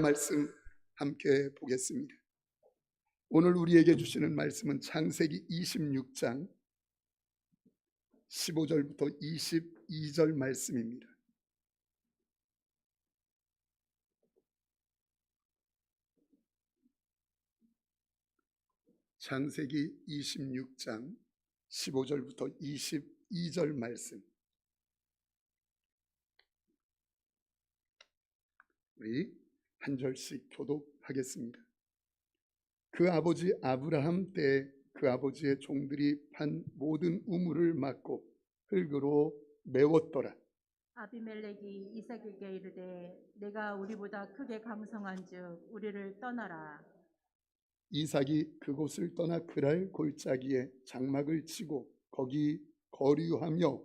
말씀 함께 보겠습니다. 오늘 우리에게 주시는 말씀은 창세기 26장 15절부터 22절 말씀입니다. 창세기 26장 15절부터 22절 말씀. 우리 한 절씩 교독하겠습니다. 그 아버지 아브라함 때 그 아버지의 종들이 판 모든 우물을 막고 흙으로 메웠더라. 아비멜렉이 이삭에게 이르되 내가 우리보다 크게 강성한즉 우리를 떠나라. 이삭이 그곳을 떠나 그랄 골짜기에 장막을 치고 거기 거류하며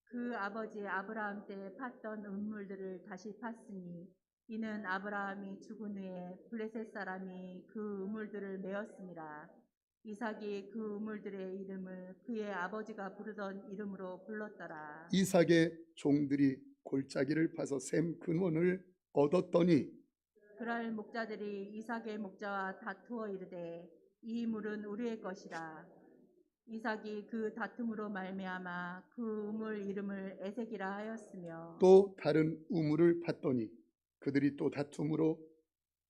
그 아버지 아브라함 때 팠던 우물들을 다시 팠으니 이는 아브라함이 죽은 후에 블레셋 사람이 그 우물들을 메었습니다. 이삭이 그 우물들의 이름을 그의 아버지가 부르던 이름으로 불렀더라. 이삭의 종들이 골짜기를 파서 샘 근원을 얻었더니 그랄 목자들이 이삭의 목자와 다투어 이르되 이 물은 우리의 것이라. 이삭이 그 다툼으로 말미암아 그 우물 이름을 에색이라 하였으며 또 다른 우물을 팠더니 그들이 또 다툼으로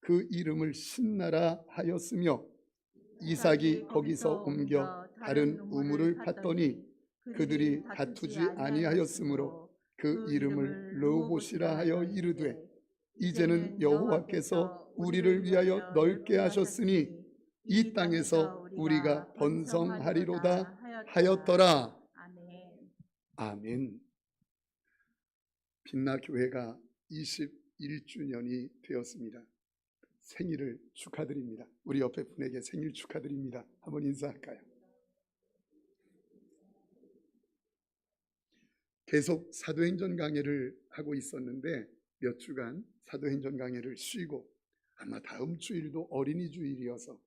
그 이름을 신나라 하였으며 이삭이 거기서 옮겨 다른 우물을 팠더니 그들이 다투지 아니하였으므로 그 이름을 르호봇이라 하여 이르되 이제는 여호와께서 우리를 위하여 넓게 하셨으니 이 땅에서 우리가 번성하리로다 하였더라. 아멘. 아멘. 빛나 교회가 21주년이 되었습니다. 생일을 축하드립니다. 우리 옆에 분에게 생일 축하드립니다. 한번 인사할까요? 계속 사도행전 강해를 하고 있었는데 몇 주간 사도행전 강해를 쉬고 아마 다음 주일도 어린이 주일이어서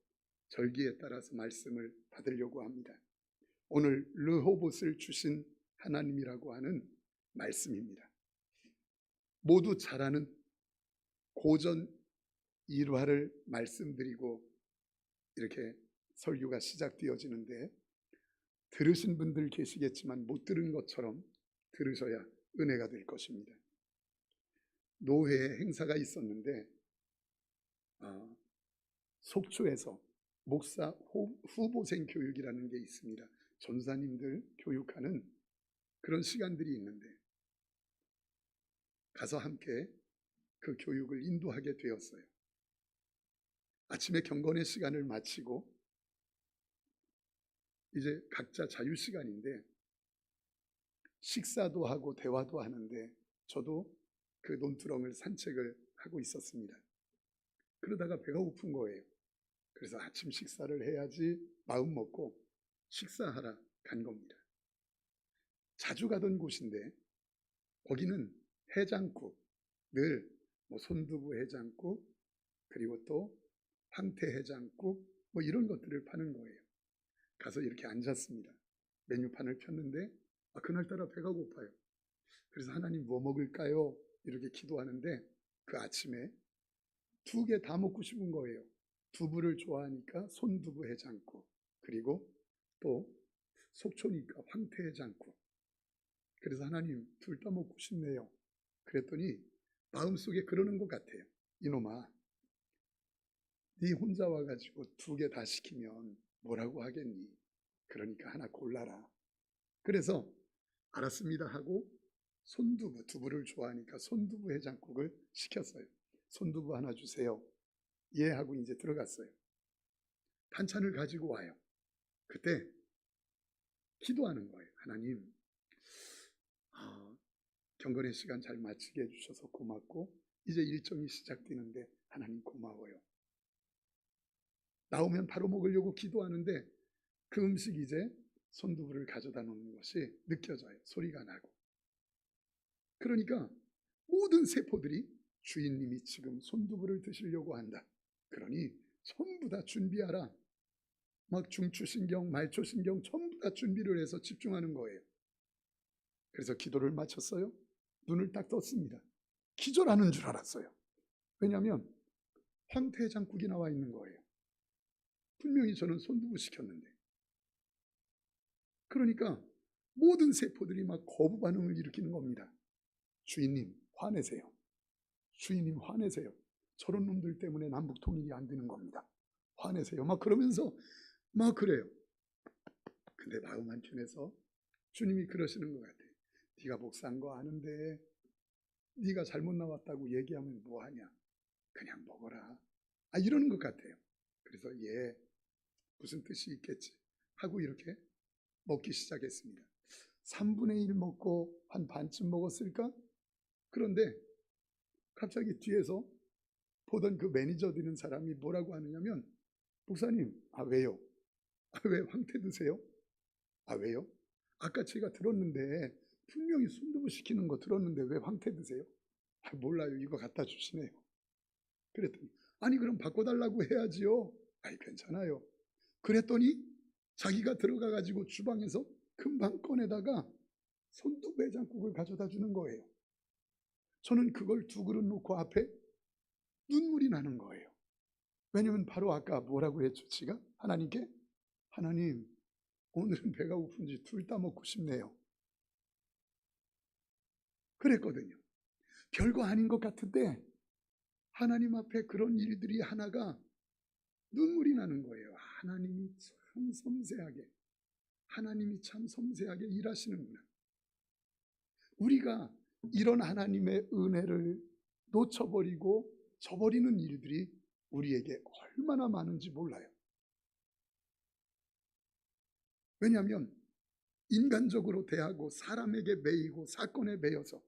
절기에 따라서 말씀을 받으려고 합니다. 오늘 르호봇을 주신 하나님이라고 하는 말씀입니다. 모두 잘 아는 고전 일화를 말씀드리고 이렇게 설교가 시작되어지는데 들으신 분들 계시겠지만 못 들은 것처럼 들으셔야 은혜가 될 것입니다. 노회 행사가 있었는데 속초에서 목사 후보생 교육이라는 게 있습니다. 전사님들 교육하는 그런 시간들이 있는데 가서 함께 그 교육을 인도하게 되었어요. 아침에 경건의 시간을 마치고 이제 각자 자유 시간인데 식사도 하고 대화도 하는데 저도 그 논두렁을 산책을 하고 있었습니다. 그러다가 배가 고픈 거예요. 그래서 아침 식사를 해야지 마음 먹고 식사하러 간 겁니다. 자주 가던 곳인데 거기는 해장국, 늘 손두부 해장국 그리고 또 황태 해장국 이런 것들을 파는 거예요. 가서 이렇게 앉았습니다. 메뉴판을 폈는데 그날따라 배가 고파요. 그래서 하나님 뭐 먹을까요? 이렇게 기도하는데 그 아침에 2개 다 먹고 싶은 거예요. 두부를 좋아하니까 손두부 해장국 그리고 또 속초니까 황태 해장국. 그래서 하나님 둘 다 먹고 싶네요. 그랬더니 마음속에 그러는 것 같아요. 이놈아, 네 혼자 와가지고 2개 다 시키면 뭐라고 하겠니? 그러니까 하나 골라라. 그래서 알았습니다 하고 손두부, 두부를 좋아하니까 손두부 해장국을 시켰어요. 손두부 하나 주세요. 예 하고 이제 들어갔어요. 반찬을 가지고 와요. 그때 기도하는 거예요. 하나님, 경건의 시간 잘 마치게 해주셔서 고맙고 이제 일정이 시작되는데 하나님 고마워요. 나오면 바로 먹으려고 기도하는데 그 음식이 이제 손두부를 가져다 놓는 것이 느껴져요. 소리가 나고. 그러니까 모든 세포들이 주인님이 지금 손두부를 드시려고 한다. 그러니 전부 다 준비하라. 막 중추신경, 말초신경 전부 다 준비를 해서 집중하는 거예요. 그래서 기도를 마쳤어요. 눈을 딱 떴습니다. 기절하는 줄 알았어요. 왜냐하면 황태해장국이 나와 있는 거예요. 분명히 저는 손두부 시켰는데. 그러니까 모든 세포들이 막 거부 반응을 일으키는 겁니다. 주인님 화내세요. 주인님 화내세요. 저런 놈들 때문에 남북 통일이 안 되는 겁니다. 화내세요. 막 그러면서 막 그래요. 근데 마음 한켠에서 주님이 그러시는 것 같아요. 네가 목사인 거 아는데 네가 잘못 나왔다고 얘기하면 뭐하냐. 그냥 먹어라. 이러는 것 같아요. 그래서 무슨 뜻이 있겠지 하고 이렇게 먹기 시작했습니다. 3분의 1 먹고 한 반쯤 먹었을까? 그런데 갑자기 뒤에서 보던 그 매니저 되는 사람이 뭐라고 하느냐면, 목사님, 왜요? 왜 황태 드세요? 왜요? 아까 제가 들었는데 분명히 순두부 시키는 거 들었는데 왜 황태 드세요? 몰라요. 이거 갖다 주시네요. 그랬더니 아니 그럼 바꿔달라고 해야지요. 괜찮아요. 그랬더니 자기가 들어가 가지고 주방에서 금방 꺼내다가 손두부 해장국을 가져다 주는 거예요. 저는 그걸 2그릇 놓고 앞에 눈물이 나는 거예요. 왜냐면 바로 아까 뭐라고 했죠? 지가 하나님께, 하나님 오늘은 배가 고픈지 둘 다 먹고 싶네요. 그랬거든요. 별거 아닌 것 같은데 하나님 앞에 그런 일들이 하나가 눈물이 나는 거예요. 하나님이 참 섬세하게 일하시는구나. 우리가 이런 하나님의 은혜를 놓쳐버리고 저버리는 일들이 우리에게 얼마나 많은지 몰라요. 왜냐하면 인간적으로 대하고 사람에게 매이고 사건에 매여서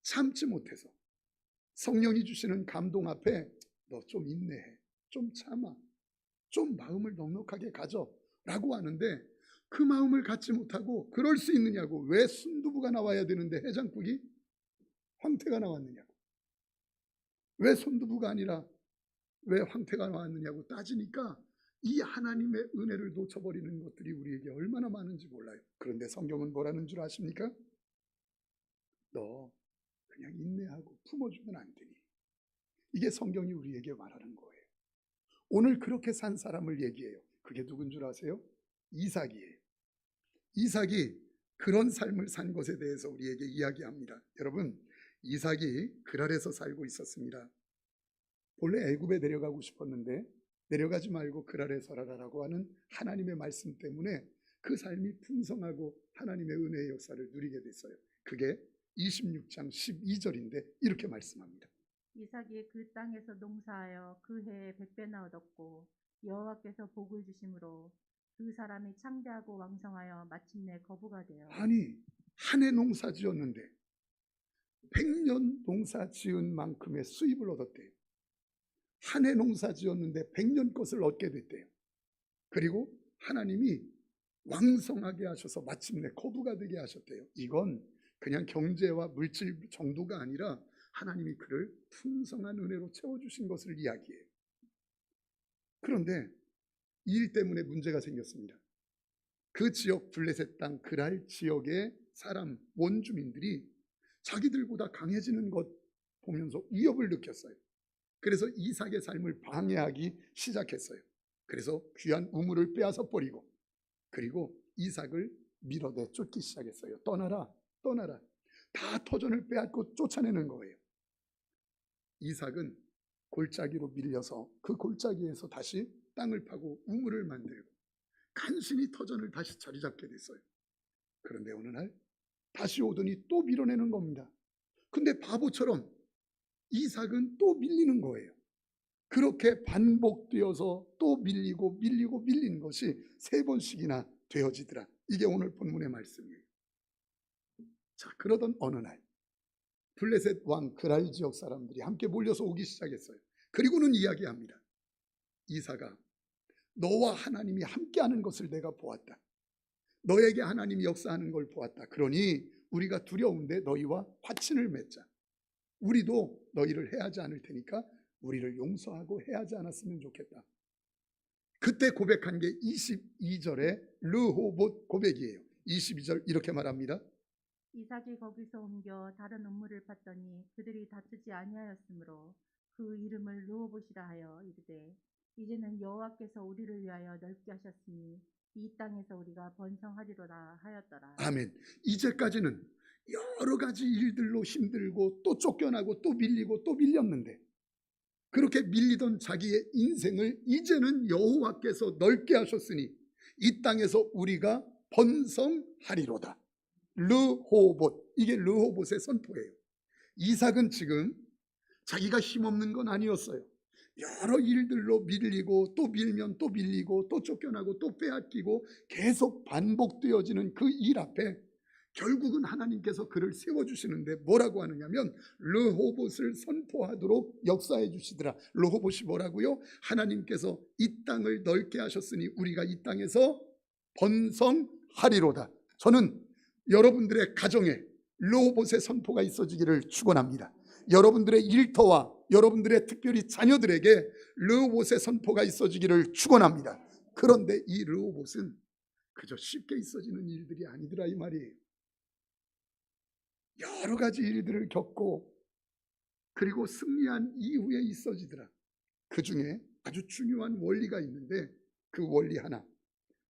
참지 못해서 성령이 주시는 감동 앞에 너 좀 인내해, 좀 참아, 좀 마음을 넉넉하게 가져 라고 하는데 그 마음을 갖지 못하고 그럴 수 있느냐고. 왜 순두부가 나와야 되는데 해장국이 황태가 나왔느냐고. 왜 순두부가 아니라 왜 황태가 나왔느냐고 따지니까 이 하나님의 은혜를 놓쳐버리는 것들이 우리에게 얼마나 많은지 몰라요. 그런데 성경은 뭐라는 줄 아십니까? 너 그냥 인내하고 품어주면 안 되니. 이게 성경이 우리에게 말하는 거예요. 오늘 그렇게 산 사람을 얘기해요. 그게 누군 줄 아세요? 이삭이에요. 이삭이 그런 삶을 산 것에 대해서 우리에게 이야기합니다. 여러분, 이삭이 그랄에서 살고 있었습니다. 본래 애굽에 내려가고 싶었는데 내려가지 말고 그랄에 살아라라고 하는 하나님의 말씀 때문에 그 삶이 풍성하고 하나님의 은혜의 역사를 누리게 됐어요. 그게 26장 12절인데 이렇게 말씀합니다. 이삭이 그 땅에서 농사하여 그 해에 100배나 얻었고 여호와께서 복을 주심으로 그 사람이 창대하고 왕성하여 마침내 거부가 되어. 아니, 한 해 농사 지었는데 100년 농사 지은 만큼의 수입을 얻었대요. 한 해 농사 지었는데 100년 것을 얻게 됐대요. 그리고 하나님이 왕성하게 하셔서 마침내 거부가 되게 하셨대요. 이건 그냥 경제와 물질 정도가 아니라 하나님이 그를 풍성한 은혜로 채워주신 것을 이야기해요. 그런데 이 일 때문에 문제가 생겼습니다. 그 지역 블레셋 땅 그랄 지역의 사람 원주민들이 자기들보다 강해지는 것 보면서 위협을 느꼈어요. 그래서 이삭의 삶을 방해하기 시작했어요. 그래서 귀한 우물을 빼앗아 버리고 그리고 이삭을 밀어내 쫓기 시작했어요. 떠나라, 떠나라. 다 터전을 빼앗고 쫓아내는 거예요. 이삭은 골짜기로 밀려서 그 골짜기에서 다시 땅을 파고 우물을 만들고 간신히 터전을 다시 자리 잡게 됐어요. 그런데 어느 날 다시 오더니 또 밀어내는 겁니다. 근데 바보처럼 이삭은 또 밀리는 거예요. 그렇게 반복되어서 또 밀리고 밀리는 것이 3번씩이나 되어지더라. 이게 오늘 본문의 말씀이에요. 자, 그러던 어느 날 블레셋 왕 그랄 지역 사람들이 함께 몰려서 오기 시작했어요. 그리고는 이야기합니다. 이삭아, 너와 하나님이 함께하는 것을 내가 보았다. 너에게 하나님이 역사하는 걸 보았다. 그러니 우리가 두려운데 너희와 화친을 맺자. 우리도 너희를 해하지 않을 테니까 우리를 용서하고 해하지 않았으면 좋겠다. 그때 고백한 게 22절의 르호봇 고백이에요. 22절 이렇게 말합니다. 이삭이 거기서 옮겨 다른 우물을 팠더니 그들이 다투지 아니하였으므로 그 이름을 르호봇이라 하여 이르되 이제는 여호와께서 우리를 위하여 넓게 하셨으니 이 땅에서 우리가 번성하리로다 하였더라. 아멘. 이제까지는 여러 가지 일들로 힘들고 또 쫓겨나고 또 밀리고 또 밀렸는데, 그렇게 밀리던 자기의 인생을 이제는 여호와께서 넓게 하셨으니 이 땅에서 우리가 번성하리로다. 르호봇, 이게 르호봇의 선포예요. 이삭은 지금 자기가 힘없는 건 아니었어요. 여러 일들로 밀리고 또 밀면 또 밀리고 또 쫓겨나고 또 빼앗기고 계속 반복되어지는 그 일 앞에 결국은 하나님께서 그를 세워주시는데 뭐라고 하느냐면 르호봇을 선포하도록 역사해 주시더라. 르호봇이 뭐라고요? 하나님께서 이 땅을 넓게 하셨으니 우리가 이 땅에서 번성하리로다. 저는 여러분들의 가정에 르호봇의 선포가 있어지기를 축원합니다. 여러분들의 일터와 여러분들의 특별히 자녀들에게 르호봇의 선포가 있어지기를 축원합니다. 그런데 이 르호봇은 그저 쉽게 있어지는 일들이 아니더라 이 말이에요. 여러 가지 일들을 겪고 그리고 승리한 이후에 있어지더라. 그 중에 아주 중요한 원리가 있는데 그 원리 하나,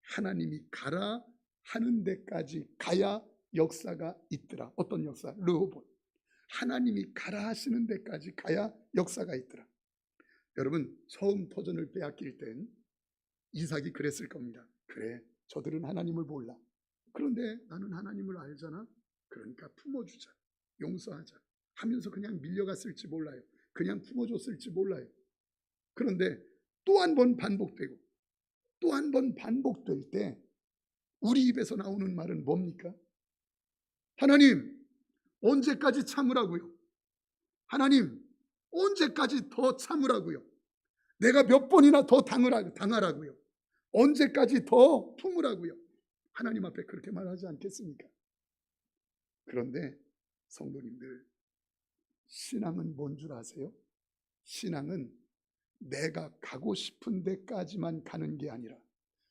하나님이 가라 하는 데까지 가야 역사가 있더라. 어떤 역사? 르호봇. 하나님이 가라 하시는 데까지 가야 역사가 있더라. 여러분, 처음 터전을 빼앗길 땐 이삭이 그랬을 겁니다. 그래, 저들은 하나님을 몰라. 그런데 나는 하나님을 알잖아. 그러니까 품어주자, 용서하자 하면서 그냥 밀려갔을지 몰라요. 그냥 품어줬을지 몰라요. 그런데 또 한 번 반복되고 또 한 번 반복될 때 우리 입에서 나오는 말은 뭡니까? 하나님, 언제까지 참으라고요? 하나님, 언제까지 더 참으라고요? 내가 몇 번이나 더 당하라고요? 언제까지 더 품으라고요? 하나님 앞에 그렇게 말하지 않겠습니까? 그런데 성도님들, 신앙은 뭔 줄 아세요? 신앙은 내가 가고 싶은 데까지만 가는 게 아니라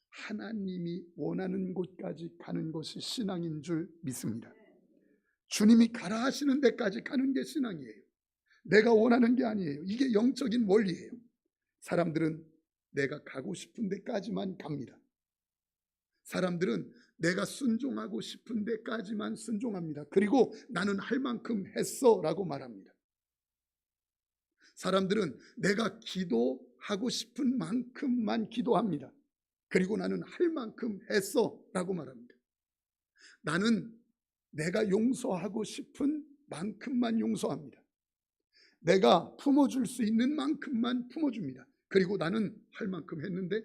하나님이 원하는 곳까지 가는 것이 신앙인 줄 믿습니다. 주님이 가라 하시는 데까지 가는 게 신앙이에요. 내가 원하는 게 아니에요. 이게 영적인 원리예요. 사람들은 내가 가고 싶은 데까지만 갑니다. 사람들은 내가 순종하고 싶은 데까지만 순종합니다. 그리고 나는 할 만큼 했어 라고 말합니다. 사람들은 내가 기도하고 싶은 만큼만 기도합니다. 그리고 나는 할 만큼 했어 라고 말합니다. 나는 내가 용서하고 싶은 만큼만 용서합니다. 내가 품어줄 수 있는 만큼만 품어줍니다. 그리고 나는 할 만큼 했는데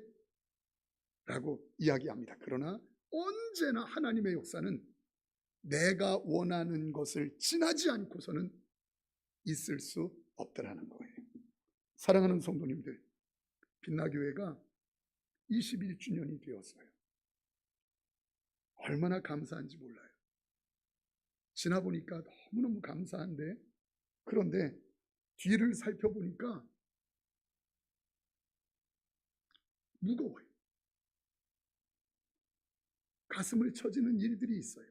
라고 이야기합니다. 그러나 언제나 하나님의 역사는 내가 원하는 것을 지나지 않고서는 있을 수 없더라는 거예요. 사랑하는 성도님들, 빛나교회가 21주년이 되었어요. 얼마나 감사한지 몰라요. 지나보니까 너무너무 감사한데, 그런데 뒤를 살펴보니까 무거워요. 가슴을 쳐지는 일들이 있어요.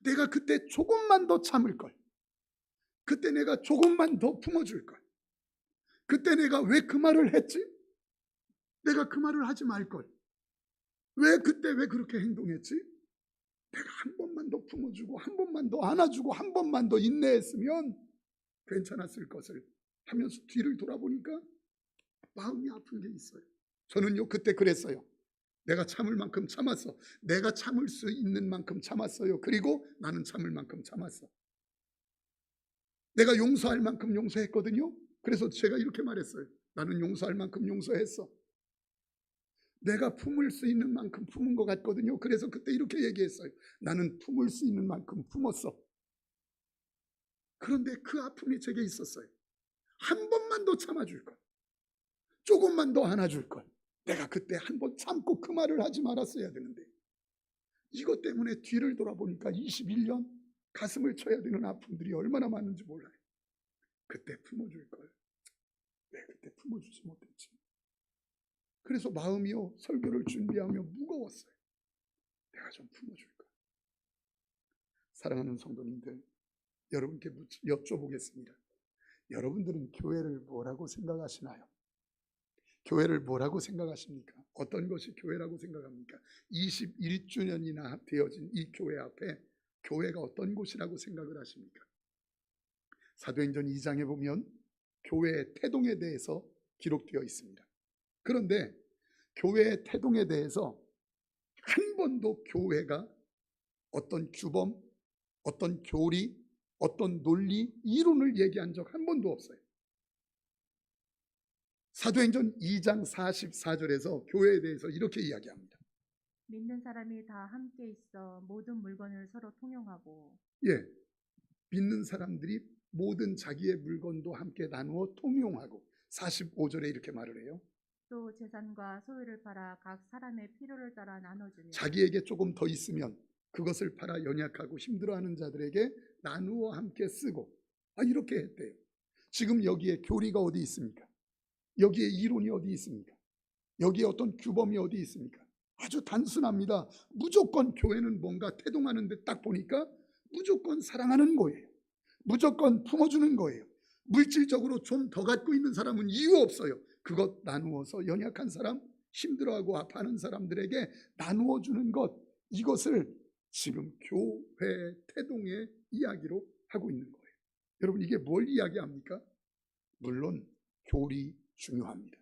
내가 그때 조금만 더 참을 걸. 그때 내가 조금만 더 품어줄 걸. 그때 내가 왜 그 말을 했지? 내가 그 말을 하지 말 걸. 왜 그때 왜 그렇게 행동했지? 내가 한 번만 더 품어주고 한 번만 더 안아주고 한 번만 더 인내했으면 괜찮았을 것을 하면서 뒤를 돌아보니까 마음이 아픈 게 있어요. 저는요 그때 그랬어요. 내가 참을 만큼 참았어. 내가 참을 수 있는 만큼 참았어요. 그리고 나는 참을 만큼 참았어. 내가 용서할 만큼 용서했거든요. 그래서 제가 이렇게 말했어요. 나는 용서할 만큼 용서했어. 내가 품을 수 있는 만큼 품은 것 같거든요. 그래서 그때 이렇게 얘기했어요. 나는 품을 수 있는 만큼 품었어. 그런데 그 아픔이 제게 있었어요. 한 번만 더 참아줄 걸. 조금만 더 안아줄 걸. 내가 그때 한 번 참고 그 말을 하지 말았어야 되는데, 이것 때문에 뒤를 돌아보니까 21년 가슴을 쳐야 되는 아픔들이 얼마나 많은지 몰라요. 그때 품어줄 걸. 왜 그때 품어주지 못했지? 그래서 마음이요 설교를 준비하며 무거웠어요. 내가 좀 품어줄 걸. 사랑하는 성도님들, 여러분께 여쭤보겠습니다. 여러분들은 교회를 뭐라고 생각하시나요? 교회를 뭐라고 생각하십니까? 어떤 것이 교회라고 생각합니까? 21주년이나 되어진 이 교회 앞에 교회가 어떤 곳이라고 생각을 하십니까? 사도행전 2장에 보면 교회의 태동에 대해서 기록되어 있습니다. 그런데 교회의 태동에 대해서 한 번도 교회가 어떤 규범, 어떤 교리, 어떤 논리, 이론을 얘기한 적 한 번도 없어요. 사도행전 2장 44절에서 교회에 대해서 이렇게 이야기합니다. 믿는 사람이 다 함께 있어 모든 물건을 서로 통용하고 예, 믿는 사람들이 모든 자기의 물건도 함께 나누어 통용하고 45절에 이렇게 말을 해요. 또 재산과 소유를 팔아 각 사람의 필요를 따라 나눠주며 자기에게 조금 더 있으면 그것을 팔아 연약하고 힘들어하는 자들에게 나누어 함께 쓰고 이렇게 했대요. 지금 여기에 교리가 어디 있습니까? 여기에 이론이 어디 있습니까? 여기에 어떤 규범이 어디 있습니까? 아주 단순합니다. 무조건 교회는 뭔가 태동하는데 딱 보니까 무조건 사랑하는 거예요. 무조건 품어주는 거예요. 물질적으로 좀 더 갖고 있는 사람은 이유 없어요. 그것 나누어서 연약한 사람, 힘들어하고 아파하는 사람들에게 나누어 주는 것, 이것을 지금 교회 태동의 이야기로 하고 있는 거예요. 여러분, 이게 뭘 이야기합니까? 물론 교리 중요합니다.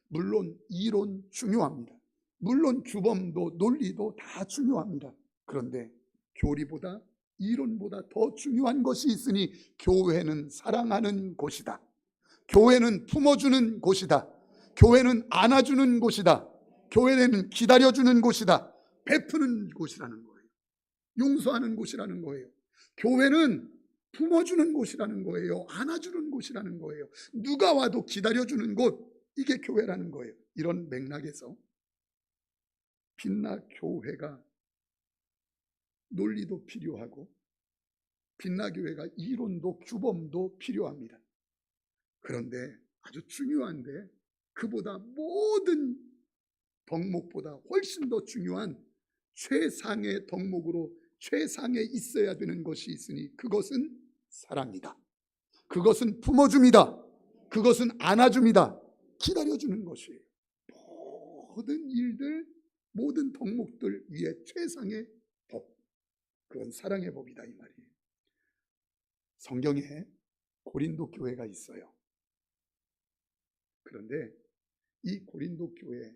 물론 이론 중요합니다. 물론 규범도 논리도 다 중요합니다. 그런데 교리보다 이론보다 더 중요한 것이 있으니 교회는 사랑하는 곳이다. 교회는 품어주는 곳이다. 교회는 안아주는 곳이다. 교회는 기다려주는 곳이다. 베푸는 곳이라는 거예요. 용서하는 곳이라는 거예요. 교회는 품어주는 곳이라는 거예요. 안아주는 곳이라는 거예요. 누가 와도 기다려주는 곳, 이게 교회라는 거예요. 이런 맥락에서 빛나 교회가 논리도 필요하고 빛나 교회가 이론도 규범도 필요합니다. 그런데 아주 중요한데 그보다 모든 덕목보다 훨씬 더 중요한 최상의 덕목으로 최상에 있어야 되는 것이 있으니 그것은 사랑이다. 그것은 품어줍니다. 그것은 안아줍니다. 기다려주는 것이에요. 모든 일들, 모든 덕목들 위에 최상의 법, 그건 사랑의 법이다 이 말이에요. 성경에 고린도 교회가 있어요. 그런데 이 고린도 교회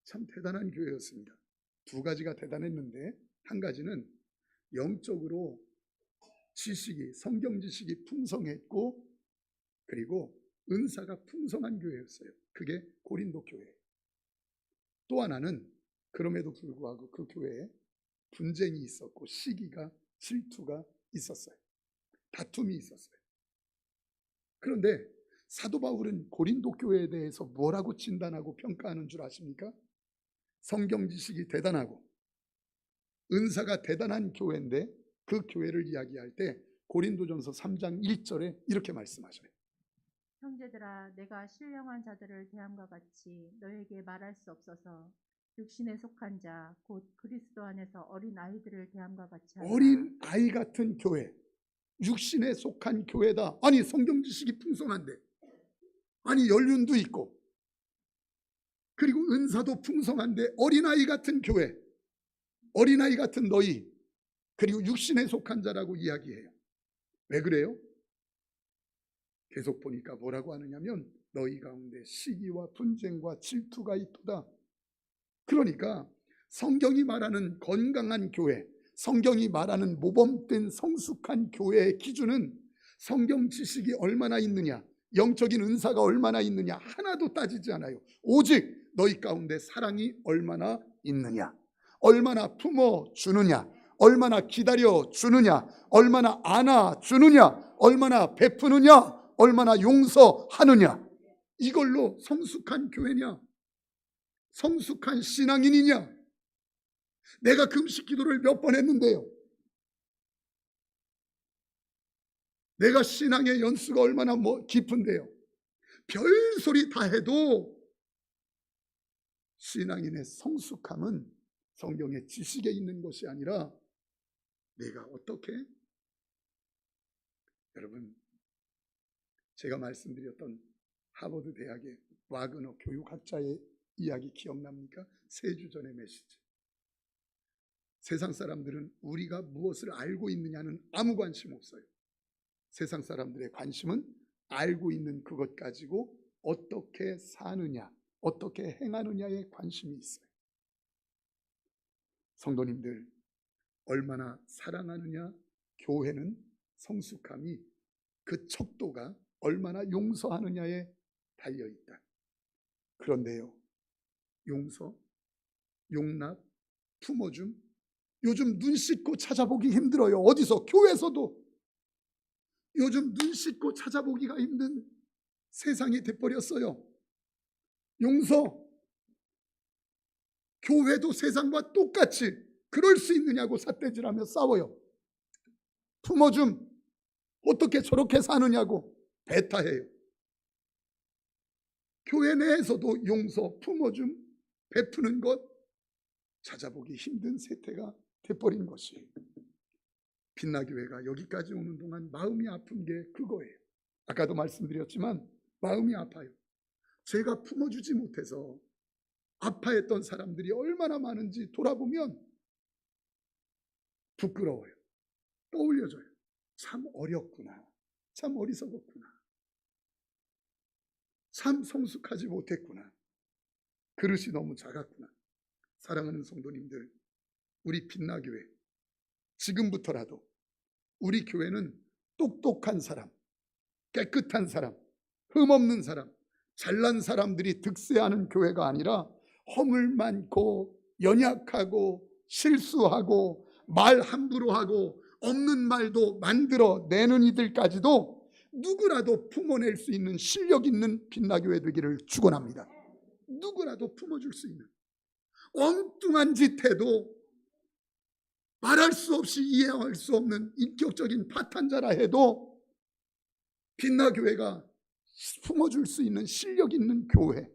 참 대단한 교회였습니다. 두 가지가 대단했는데 한 가지는 영적으로 지식이, 성경 지식이 풍성했고 그리고 은사가 풍성한 교회였어요. 그게 고린도 교회. 또 하나는 그럼에도 불구하고 그 교회에 분쟁이 있었고 시기가, 질투가 있었어요. 다툼이 있었어요. 그런데 사도 바울은 고린도 교회에 대해서 뭐라고 진단하고 평가하는 줄 아십니까? 성경 지식이 대단하고 은사가 대단한 교회인데 그 교회를 이야기할 때 고린도전서 3장 1절에 이렇게 말씀하셔요. 형제들아 내가 신령한 자들을 대함과 같이 너에게 말할 수 없어서 육신에 속한 자 곧 그리스도 안에서 어린 아이들을 대함과 같이 하라. 어린 아이 같은 교회, 육신에 속한 교회다. 아니 성경 지식이 풍성한데, 아니 연륜도 있고 그리고 은사도 풍성한데 어린아이 같은 교회, 어린아이 같은 너희, 그리고 육신에 속한 자라고 이야기해요. 왜 그래요? 계속 보니까 뭐라고 하느냐면 너희 가운데 시기와 분쟁과 질투가 있도다. 그러니까 성경이 말하는 건강한 교회, 성경이 말하는 모범된 성숙한 교회의 기준은 성경 지식이 얼마나 있느냐, 영적인 은사가 얼마나 있느냐 하나도 따지지 않아요. 오직 너희 가운데 사랑이 얼마나 있느냐, 얼마나 품어주느냐, 얼마나 기다려주느냐, 얼마나 안아주느냐, 얼마나 베푸느냐, 얼마나 용서하느냐, 이걸로 성숙한 교회냐, 성숙한 신앙인이냐. 내가 금식 기도를 몇 번 했는데요, 내가 신앙의 연수가 얼마나 깊은데요, 별소리 다 해도 신앙인의 성숙함은 성경의 지식에 있는 것이 아니라 내가 어떻게, 여러분 제가 말씀드렸던 하버드 대학의 와그너 교육학자의 이야기 기억납니까? 3주 전의 메시지. 세상 사람들은 우리가 무엇을 알고 있느냐는 아무 관심 없어요. 세상 사람들의 관심은 알고 있는 그것 가지고 어떻게 사느냐, 어떻게 행하느냐에 관심이 있어요. 성도님들, 얼마나 사랑하느냐, 교회는 성숙함이 그 척도가 얼마나 용서하느냐에 달려있다. 그런데요, 용서, 용납, 품어줌, 요즘 눈 씻고 찾아보기 힘들어요. 어디서? 교회에서도. 요즘 눈 씻고 찾아보기가 힘든 세상이 돼버렸어요. 용서, 교회도 세상과 똑같이 그럴 수 있느냐고 삿대질하며 싸워요. 품어줌, 어떻게 저렇게 사느냐고 배타해요. 교회 내에서도 용서, 품어줌, 베푸는 것 찾아보기 힘든 세태가 돼버린 것이에요. 빛나교회가 여기까지 오는 동안 마음이 아픈 게 그거예요. 아까도 말씀드렸지만 마음이 아파요. 제가 품어주지 못해서 아파했던 사람들이 얼마나 많은지 돌아보면 부끄러워요. 떠올려져요. 참 어렸구나. 참 어리석었구나. 참 성숙하지 못했구나. 그릇이 너무 작았구나. 사랑하는 성도님들, 우리 빛나교회 지금부터라도 우리 교회는 똑똑한 사람, 깨끗한 사람, 흠없는 사람, 잘난 사람들이 득세하는 교회가 아니라 허물 많고 연약하고 실수하고 말 함부로 하고 없는 말도 만들어 내는 이들까지도 누구라도 품어낼 수 있는 실력 있는 빛나교회 되기를 축원합니다. 누구라도 품어줄 수 있는, 엉뚱한 짓 해도 말할 수 없이 이해할 수 없는 인격적인 파탄자라 해도 빛나교회가 품어줄 수 있는 실력 있는 교회,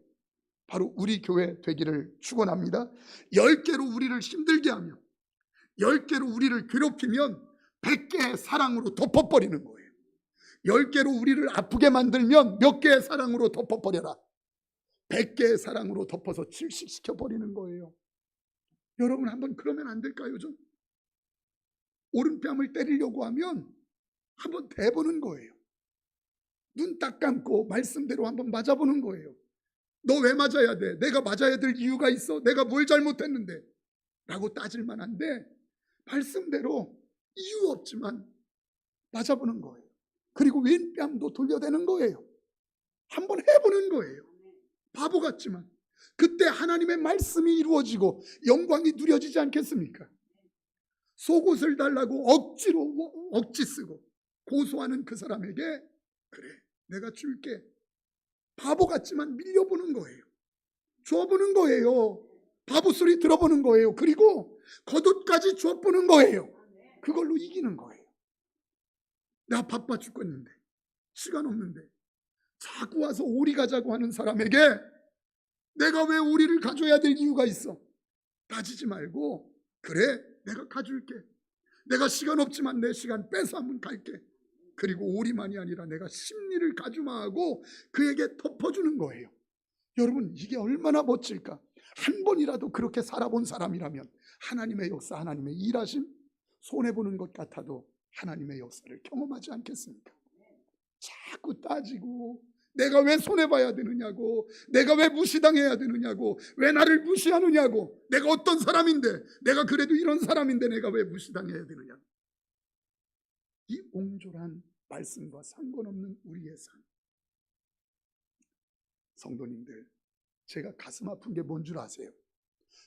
바로 우리 교회 되기를 축원합니다. 10개로 우리를 힘들게 하며 10개로 우리를 괴롭히면 100개의 사랑으로 덮어버리는 거예요. 10개로 우리를 아프게 만들면 몇 개의 사랑으로 덮어버려라. 100개의 사랑으로 덮어서 질식시켜버리는 거예요. 여러분 한번 그러면 안 될까요? 좀 오른뺨을 때리려고 하면 한번 대보는 거예요. 눈 딱 감고 말씀대로 한번 맞아보는 거예요. 너 왜 맞아야 돼? 내가 맞아야 될 이유가 있어? 내가 뭘 잘못했는데? 라고 따질 만한데 말씀대로 이유 없지만 맞아보는 거예요. 그리고 왼뺨도 돌려대는 거예요. 한번 해보는 거예요. 바보 같지만 그때 하나님의 말씀이 이루어지고 영광이 누려지지 않겠습니까? 속옷을 달라고 억지로 억지 쓰고 고소하는 그 사람에게 그래 내가 줄게, 바보 같지만 밀려보는 거예요. 줘보는 거예요. 바보 소리 들어보는 거예요. 그리고 겉옷까지 줘보는 거예요. 그걸로 이기는 거예요. 나 바빠 죽겠는데 시간 없는데 자꾸 와서 오리 가자고 하는 사람에게 내가 왜 오리를 가져야 될 이유가 있어? 따지지 말고 그래 내가 가줄게. 내가 시간 없지만 내 시간 빼서 한번 갈게. 그리고 오리만이 아니라 내가 심리를 가주마하고 그에게 덮어주는 거예요. 여러분 이게 얼마나 멋질까? 한 번이라도 그렇게 살아본 사람이라면 하나님의 역사, 하나님의 일하심 손해보는 것 같아도 하나님의 역사를 경험하지 않겠습니까? 자꾸 따지고 내가 왜 손해봐야 되느냐고, 내가 왜 무시당해야 되느냐고, 왜 나를 무시하느냐고, 내가 어떤 사람인데, 내가 그래도 이런 사람인데 내가 왜 무시당해야 되느냐. 이 옹졸한 말씀과 상관없는 우리의 삶. 성도님들, 제가 가슴 아픈 게 뭔 줄 아세요?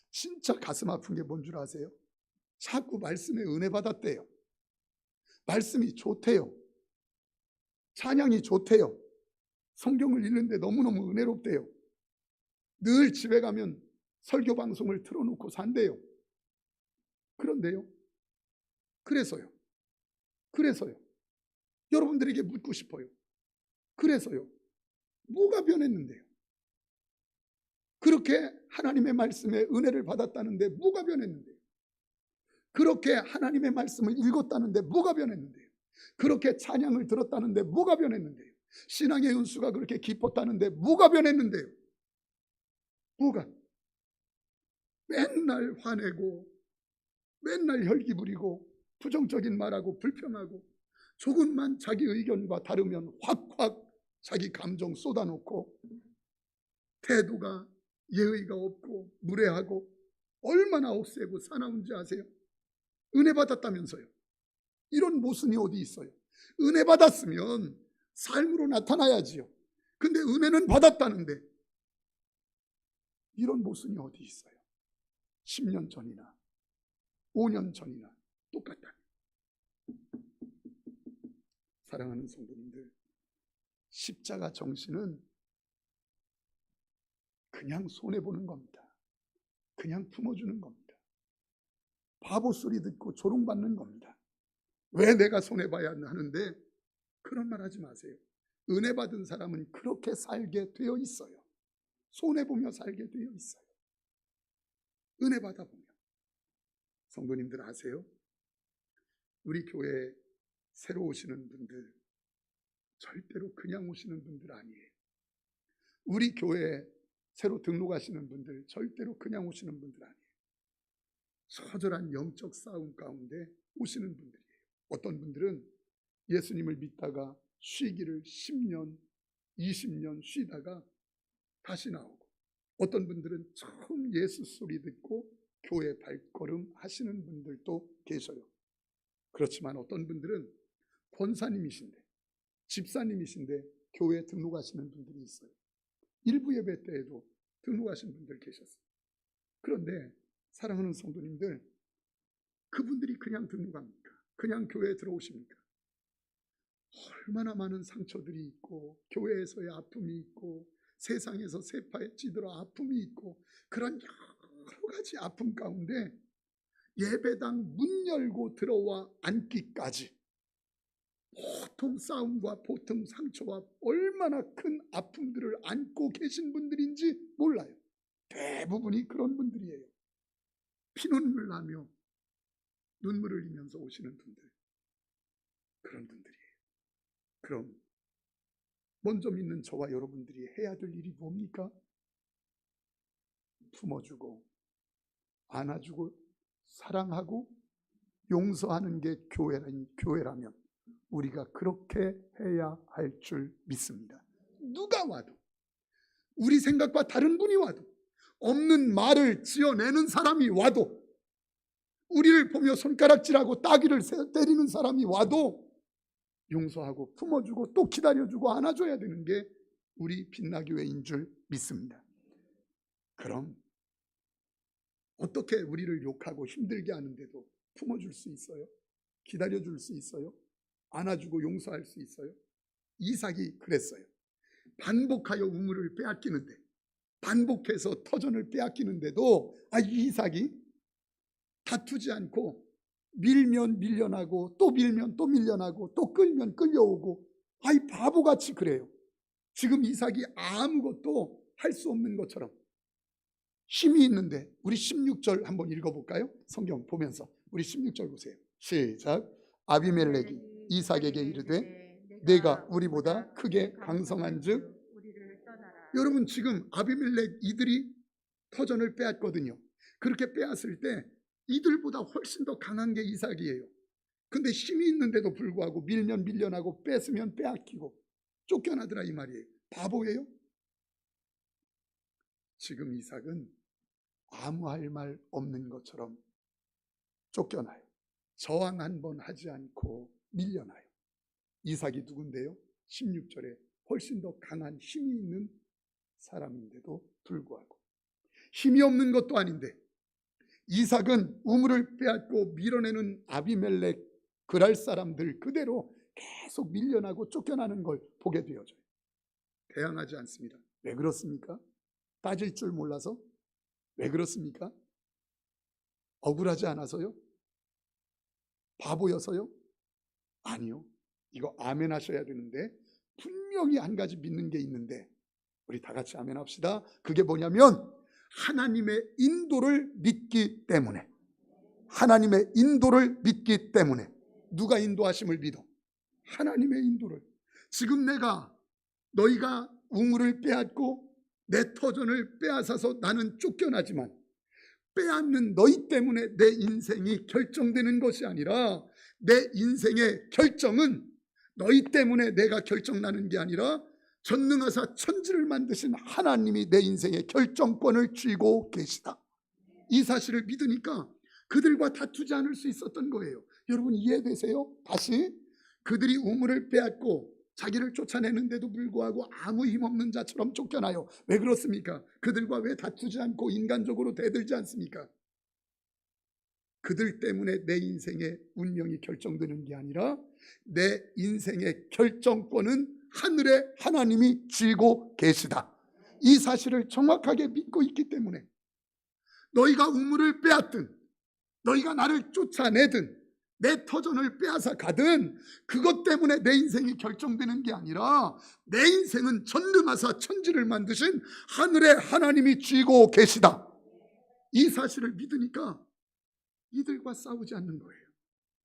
진짜 가슴 아픈 게 뭔 줄 아세요? 자꾸 말씀에 은혜 받았대요. 말씀이 좋대요. 찬양이 좋대요. 성경을 읽는데 너무너무 은혜롭대요. 늘 집에 가면 설교 방송을 틀어놓고 산대요. 그런데요, 그래서요 여러분들에게 묻고 싶어요. 그래서요 뭐가 변했는데요? 그렇게 하나님의 말씀에 은혜를 받았다는데 뭐가 변했는데요? 그렇게 하나님의 말씀을 읽었다는데 뭐가 변했는데요? 그렇게 찬양을 들었다는데 뭐가 변했는데요? 신앙의 연수가 그렇게 깊었다는데 뭐가 변했는데요? 뭐가? 맨날 화내고 맨날 혈기 부리고 부정적인 말하고 불평하고 조금만 자기 의견과 다르면 확확 자기 감정 쏟아놓고 태도가 예의가 없고 무례하고 얼마나 억세고 사나운지 아세요? 은혜 받았다면서요. 이런 모순이 어디 있어요? 은혜 받았으면 삶으로 나타나야지요. 근데 은혜는 받았다는데 이런 모순이 어디 있어요? 10년 전이나 5년 전이나 똑같다면. 사랑하는 성도님들, 십자가 정신은 그냥 손해보는 겁니다. 그냥 품어주는 겁니다. 바보 소리 듣고 조롱받는 겁니다. 왜 내가 손해봐야 하는데? 그런 말 하지 마세요. 은혜 받은 사람은 그렇게 살게 되어 있어요. 손해보며 살게 되어 있어요. 은혜 받아보면. 성도님들 아세요? 우리 교회에 새로 오시는 분들 절대로 그냥 오시는 분들 아니에요. 우리 교회에 새로 등록하시는 분들 절대로 그냥 오시는 분들 아니에요. 처절한 영적 싸움 가운데 오시는 분들이에요. 어떤 분들은 예수님을 믿다가 쉬기를 10년, 20년 쉬다가 다시 나오고, 어떤 분들은 처음 예수 소리 듣고 교회 발걸음 하시는 분들도 계셔요. 그렇지만 어떤 분들은 권사님이신데, 집사님이신데 교회에 등록하시는 분들이 있어요. 일부 예배 때에도 등록하신 분들 계셨어요. 그런데 사랑하는 성도님들, 그분들이 그냥 등록합니까? 그냥 교회에 들어오십니까? 얼마나 많은 상처들이 있고, 교회에서의 아픔이 있고, 세상에서 세파에 찌들어 아픔이 있고, 그런 여러 가지 아픔 가운데 예배당 문 열고 들어와 앉기까지 보통 싸움과 보통 상처와 얼마나 큰 아픔들을 안고 계신 분들인지 몰라요. 대부분이 그런 분들이에요. 피눈물 나며 눈물을 흘리면서 오시는 분들, 그런 분들이에요. 그럼 먼저 믿는 저와 여러분들이 해야 될 일이 뭡니까? 품어주고 안아주고 사랑하고 용서하는 게 교회라면 우리가 그렇게 해야 할 줄 믿습니다. 누가 와도, 우리 생각과 다른 분이 와도, 없는 말을 지어내는 사람이 와도, 우리를 보며 손가락질하고 따귀를 때리는 사람이 와도 용서하고 품어주고 또 기다려주고 안아줘야 되는 게 우리 빛나교회인 줄 믿습니다. 그럼 어떻게 우리를 욕하고 힘들게 하는데도 품어줄 수 있어요? 기다려줄 수 있어요? 안아주고 용서할 수 있어요? 이삭이 그랬어요. 반복하여 우물을 빼앗기는데, 반복해서 터전을 빼앗기는데도 이삭이 다투지 않고 밀면 밀려나고 또 밀면 또 밀려나고 또 끌면 끌려오고, 바보같이 그래요. 지금 이삭이 아무것도 할 수 없는 것처럼 힘이 있는데, 우리 16절 한번 읽어볼까요? 성경 보면서 우리 16절 보세요. 시작. 아비멜렉이 이삭에게 이르되 내가 우리보다 크게 강성한 즉. 여러분, 지금 아비멜렉 이들이 터전을 빼앗거든요. 그렇게 빼앗을 때 이들보다 훨씬 더 강한 게 이삭이에요. 근데 힘이 있는데도 불구하고 밀면 밀려나고 뺏으면 빼앗기고 쫓겨나더라 이 말이에요. 바보예요? 지금 이삭은 아무 할 말 없는 것처럼 쫓겨나요. 저항 한 번 하지 않고 밀려나요. 이삭이 누군데요? 16절에 훨씬 더 강한 힘이 있는 사람인데도 불구하고, 힘이 없는 것도 아닌데 이삭은 우물을 빼앗고 밀어내는 아비멜렉 그랄 사람들 그대로 계속 밀려나고 쫓겨나는 걸 보게 되어져요. 대항하지 않습니다. 왜 그렇습니까? 빠질 줄 몰라서? 왜 그렇습니까? 억울하지 않아서요? 바보여서요? 아니요. 이거 아멘 하셔야 되는데, 분명히 한 가지 믿는 게 있는데 우리 다 같이 아멘 합시다. 그게 뭐냐면 하나님의 인도를 믿기 때문에. 하나님의 인도를 믿기 때문에. 누가 인도하심을 믿어? 하나님의 인도를. 지금 내가 너희가 우물을 빼앗고 내 터전을 빼앗아서 나는 쫓겨나지만 빼앗는 너희 때문에 내 인생이 결정되는 것이 아니라 내 인생의 결정은 너희 때문에 내가 결정나는 게 아니라 전능하사 천지를 만드신 하나님이 내 인생의 결정권을 쥐고 계시다. 이 사실을 믿으니까 그들과 다투지 않을 수 있었던 거예요. 여러분 이해되세요? 다시 그들이 우물을 빼앗고 자기를 쫓아내는데도 불구하고 아무 힘없는 자처럼 쫓겨나요. 왜 그렇습니까? 그들과 왜 다투지 않고 인간적으로 대들지 않습니까? 그들 때문에 내 인생의 운명이 결정되는 게 아니라 내 인생의 결정권은 하늘의 하나님이 쥐고 계시다. 이 사실을 정확하게 믿고 있기 때문에 너희가 우물을 빼앗든 너희가 나를 쫓아내든 내 터전을 빼앗아 가든 그것 때문에 내 인생이 결정되는 게 아니라 내 인생은 전능하사 천지를 만드신 하늘의 하나님이 쥐고 계시다. 이 사실을 믿으니까 이들과 싸우지 않는 거예요.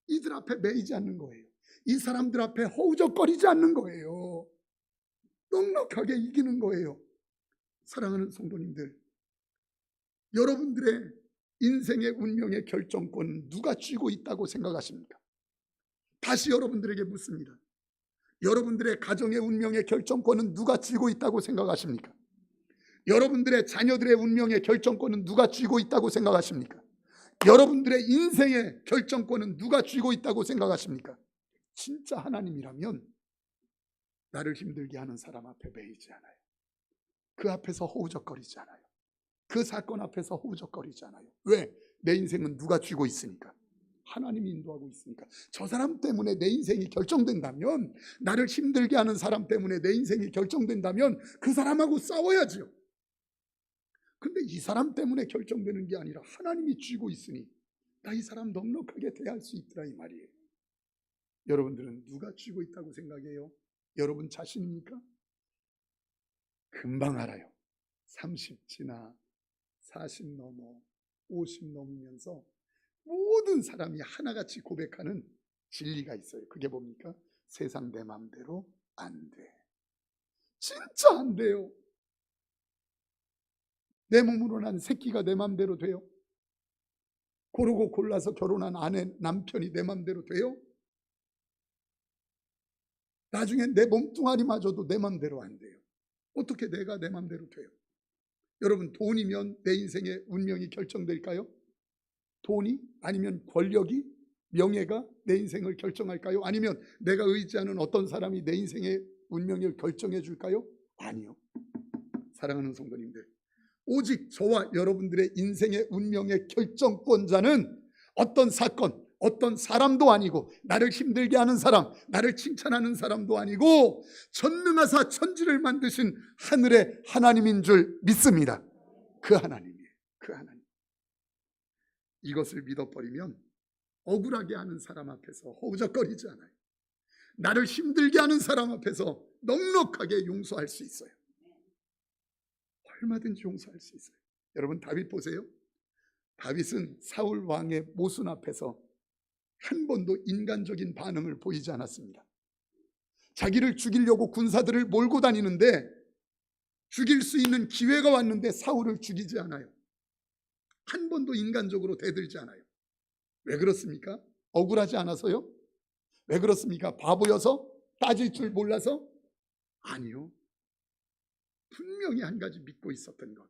이들 앞에 매이지 않는 거예요. 이 사람들 앞에 허우적거리지 않는 거예요. 넉넉하게 이기는 거예요. 사랑하는 성도님들, 여러분들의 인생의 운명의 결정권은 누가 쥐고 있다고 생각하십니까? 다시 여러분들에게 묻습니다. 여러분들의 가정의 운명의 결정권은 누가 쥐고 있다고 생각하십니까? 여러분들의 자녀들의 운명의 결정권은 누가 쥐고 있다고 생각하십니까? 여러분들의 인생의 결정권은 누가 쥐고 있다고 생각하십니까? 진짜 하나님이라면 나를 힘들게 하는 사람 앞에 매이지 않아요. 그 앞에서 허우적거리지 않아요. 그 사건 앞에서 허우적거리지 않아요. 왜? 내 인생은 누가 쥐고 있으니까. 하나님이 인도하고 있으니까. 저 사람 때문에 내 인생이 결정된다면, 나를 힘들게 하는 사람 때문에 내 인생이 결정된다면 그 사람하고 싸워야지요. 근데 이 사람 때문에 결정되는 게 아니라 하나님이 쥐고 있으니 나 이 사람 넉넉하게 대할 수 있더라 이 말이에요. 여러분들은 누가 쥐고 있다고 생각해요? 여러분 자신입니까? 금방 알아요. 30 지나 40 넘어 50 넘으면서 모든 사람이 하나같이 고백하는 진리가 있어요. 그게 뭡니까? 세상 내 맘대로 안 돼. 진짜 안 돼요. 내 몸으로 난 새끼가 내 맘대로 돼요? 고르고 골라서 결혼한 아내, 남편이 내 맘대로 돼요? 나중엔 내 몸뚱아리마저도 내 맘대로 안 돼요. 어떻게 내가 내 맘대로 돼요? 여러분, 돈이면 내 인생의 운명이 결정될까요? 돈이? 아니면 권력이? 명예가 내 인생을 결정할까요? 아니면 내가 의지하는 어떤 사람이 내 인생의 운명을 결정해 줄까요? 아니요. 사랑하는 성도님들, 오직 저와 여러분들의 인생의 운명의 결정권자는 어떤 사건, 어떤 사람도 아니고, 나를 힘들게 하는 사람, 나를 칭찬하는 사람도 아니고 전능하사 천지를 만드신 하늘의 하나님인 줄 믿습니다. 그 하나님이에요. 그 하나님. 이것을 믿어버리면 억울하게 하는 사람 앞에서 허우적거리지 않아요. 나를 힘들게 하는 사람 앞에서 넉넉하게 용서할 수 있어요. 얼마든지 용서할 수 있어요. 여러분, 다윗 보세요. 다윗은 사울 왕의 모순 앞에서 한 번도 인간적인 반응을 보이지 않았습니다. 자기를 죽이려고 군사들을 몰고 다니는데, 죽일 수 있는 기회가 왔는데 사울을 죽이지 않아요. 한 번도 인간적으로 대들지 않아요. 왜 그렇습니까? 억울하지 않아서요? 왜 그렇습니까? 바보여서? 따질 줄 몰라서? 아니요. 분명히 한 가지 믿고 있었던 것.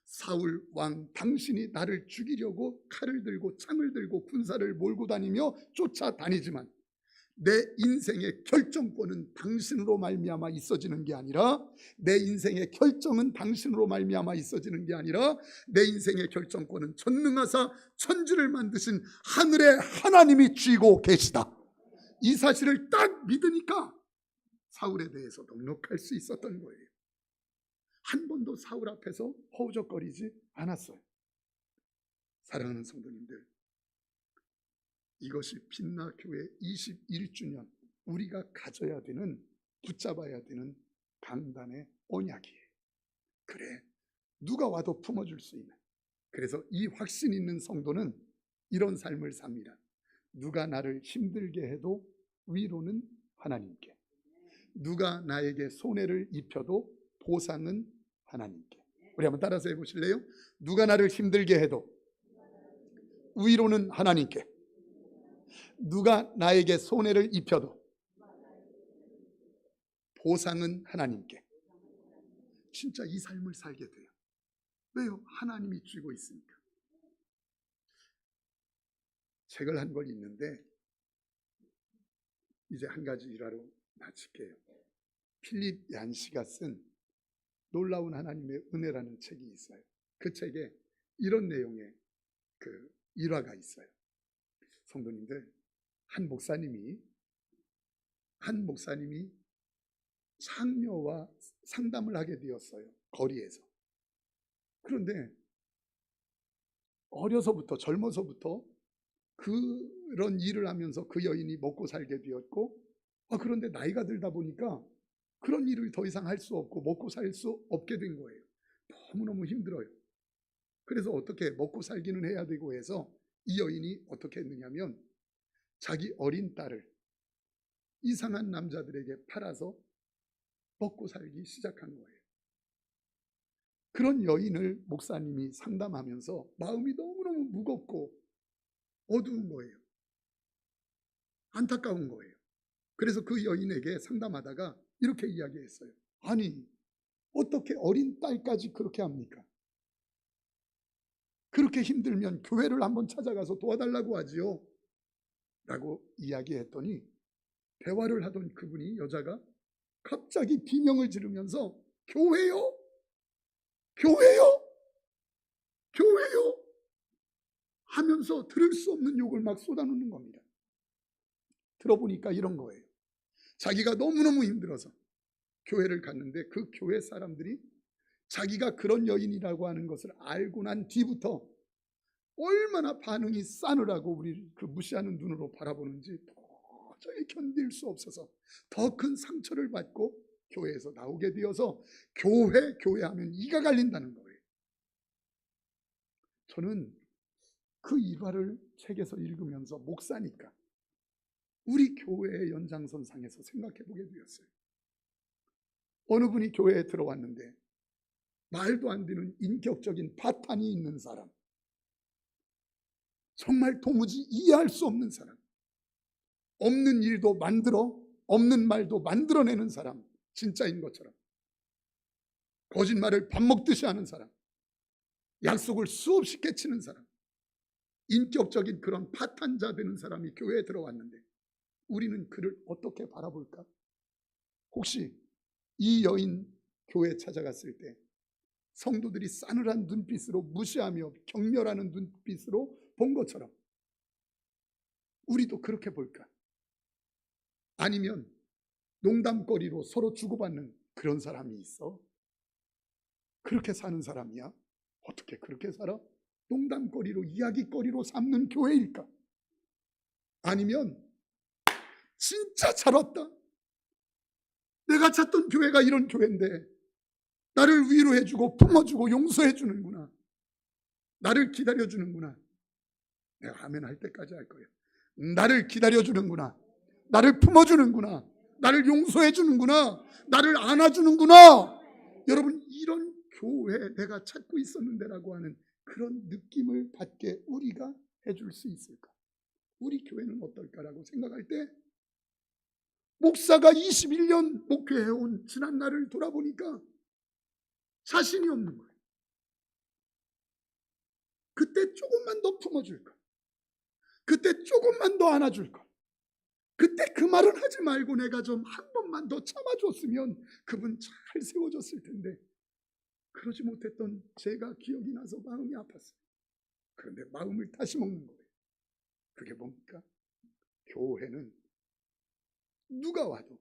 사울 왕, 당신이 나를 죽이려고 칼을 들고 창을 들고 군사를 몰고 다니며 쫓아다니지만 내 인생의 결정권은 당신으로 말미암아 있어지는 게 아니라, 내 인생의 결정은 당신으로 말미암아 있어지는 게 아니라 내 인생의 결정권은 전능하사 천지를 만드신 하늘의 하나님이 쥐고 계시다. 이 사실을 딱 믿으니까 사울에 대해서 넉넉할 수 있었던 거예요. 한 번도 사울 앞에서 허우적거리지 않았어요. 사랑하는 성도님들, 이것이 빛나 교회 21주년 우리가 가져야 되는, 붙잡아야 되는 강단의 언약이에요. 그래, 누가 와도 품어줄 수 있는. 그래서 이 확신 있는 성도는 이런 삶을 삽니다. 누가 나를 힘들게 해도 위로는 하나님께, 누가 나에게 손해를 입혀도 보상은 하나님께. 우리 한번 따라서 해보실래요? 누가 나를 힘들게 해도 위로는 하나님께, 누가 나에게 손해를 입혀도 보상은 하나님께. 진짜 이 삶을 살게 돼요. 왜요? 하나님이 쥐고 있으니까. 책을 한 권 읽는데 이제 한 가지 일화로 마칠게요. 필립 얀시가 쓴 놀라운 하나님의 은혜라는 책이 있어요. 그 책에 이런 내용의 그 일화가 있어요. 성도님들, 한 목사님이 장녀와 상담을 하게 되었어요. 거리에서. 그런데 젊어서부터 그런 일을 하면서 그 여인이 먹고 살게 되었고, 그런데 나이가 들다 보니까 그런 일을 더 이상 할 수 없고 먹고 살 수 없게 된 거예요. 너무너무 힘들어요. 그래서 어떻게 먹고 살기는 해야 되고 해서 이 여인이 어떻게 했느냐면 자기 어린 딸을 이상한 남자들에게 팔아서 먹고 살기 시작한 거예요. 그런 여인을 목사님이 상담하면서 마음이 너무너무 무겁고 어두운 거예요. 안타까운 거예요. 그래서 그 여인에게 상담하다가 이렇게 이야기했어요. 아니, 어떻게 어린 딸까지 그렇게 합니까? 그렇게 힘들면 교회를 한번 찾아가서 도와달라고 하지요 라고 이야기했더니, 대화를 하던 그분이, 여자가 갑자기 비명을 지르면서 교회요? 교회요? 교회요? 하면서 들을 수 없는 욕을 막 쏟아놓는 겁니다. 들어보니까 이런 거예요. 자기가 너무너무 힘들어서 교회를 갔는데 그 교회 사람들이 자기가 그런 여인이라고 하는 것을 알고 난 뒤부터 얼마나 반응이 싸늘하고 우리 그 무시하는 눈으로 바라보는지 도저히 견딜 수 없어서 더 큰 상처를 받고 교회에서 나오게 되어서 교회 하면 이가 갈린다는 거예요. 저는 그 일화를 책에서 읽으면서 목사니까 우리 교회의 연장선상에서 생각해 보게 되었어요. 어느 분이 교회에 들어왔는데 말도 안 되는 인격적인 파탄이 있는 사람, 정말 도무지 이해할 수 없는 사람, 없는 일도 없는 말도 만들어내는 사람, 진짜인 것처럼 거짓말을 밥 먹듯이 하는 사람, 약속을 수없이 깨치는 사람, 인격적인 그런 파탄자 되는 사람이 교회에 들어왔는데 우리는 그를 어떻게 바라볼까? 혹시 이 여인 교회에 찾아갔을 때 성도들이 싸늘한 눈빛으로 무시하며 경멸하는 눈빛으로 본 것처럼 우리도 그렇게 볼까? 아니면 농담거리로 서로 주고받는 그런 사람이 있어? 그렇게 사는 사람이야? 어떻게 그렇게 살아? 농담거리로, 이야기거리로 삼는 교회일까? 아니면 진짜 잘 왔다, 내가 찾던 교회가 이런 교회인데 나를 위로해주고 품어주고 용서해주는구나, 나를 기다려주는구나. 내가 아멘 할 때까지 할 거예요. 나를 기다려주는구나, 나를 품어주는구나, 나를 용서해주는구나, 나를 안아주는구나. 여러분, 이런 교회 내가 찾고 있었는데라고 하는 그런 느낌을 받게 우리가 해줄 수 있을까? 우리 교회는 어떨까라고 생각할 때 목사가 21년 목회해온 지난 날을 돌아보니까 자신이 없는 거예요. 그때 조금만 더 품어줄 걸, 그때 조금만 더 안아줄 걸, 그때 그 말은 하지 말고 내가 좀 한 번만 더 참아줬으면 그분 잘 세워졌을 텐데 그러지 못했던 제가 기억이 나서 마음이 아팠어요. 그런데 마음을 다시 먹는 거예요. 그게 뭡니까? 교회는 누가 와도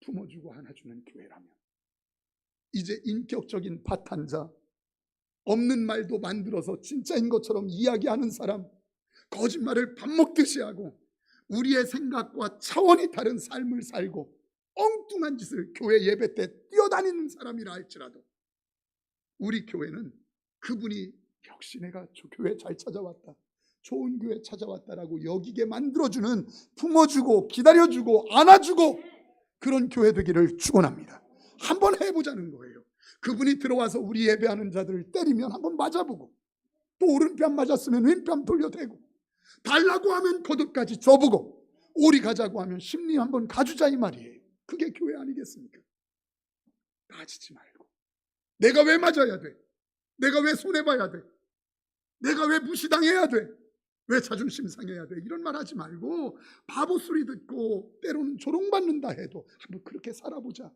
품어주고 안아주는 교회라면, 이제 인격적인 파탄자, 없는 말도 만들어서 진짜인 것처럼 이야기하는 사람, 거짓말을 밥 먹듯이 하고 우리의 생각과 차원이 다른 삶을 살고 엉뚱한 짓을 교회 예배 때 뛰어다니는 사람이라 할지라도 우리 교회는 그분이 역시 내가 저 교회 잘 찾아왔다, 좋은 교회 찾아왔다라고 여기게 만들어주는, 품어주고 기다려주고 안아주고 그런 교회 되기를 축원합니다. 한번 해보자는 거예요. 그분이 들어와서 우리 예배하는 자들을 때리면 한번 맞아보고, 또 오른뺨 맞았으면 왼뺨 돌려대고, 달라고 하면 겉옷까지 줘보고, 오리 가자고 하면 심리 한번 가주자 이 말이에요. 그게 교회 아니겠습니까? 따지지 말고, 내가 왜 맞아야 돼? 내가 왜 손해봐야 돼? 내가 왜 무시당해야 돼? 왜 자존심 상해야 돼? 이런 말 하지 말고, 바보 소리 듣고 때로는 조롱받는다 해도 한번 그렇게 살아보자.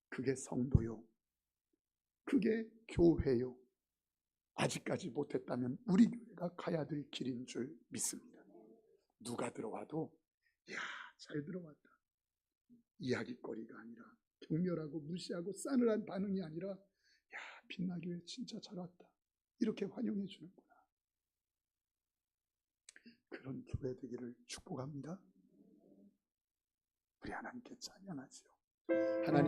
그게 성도요, 그게 교회요. 아직까지 못했다면 우리 교회가 가야 될 길인 줄 믿습니다. 누가 들어와도 야, 잘 들어왔다, 이야기거리가 아니라, 경멸하고 무시하고 싸늘한 반응이 아니라, 야, 빛나교회 진짜 잘 왔다, 이렇게 환영해 주는구나. 그런 교회 되기를 축복합니다. 우리 하나님께 찬양하지요. 하나님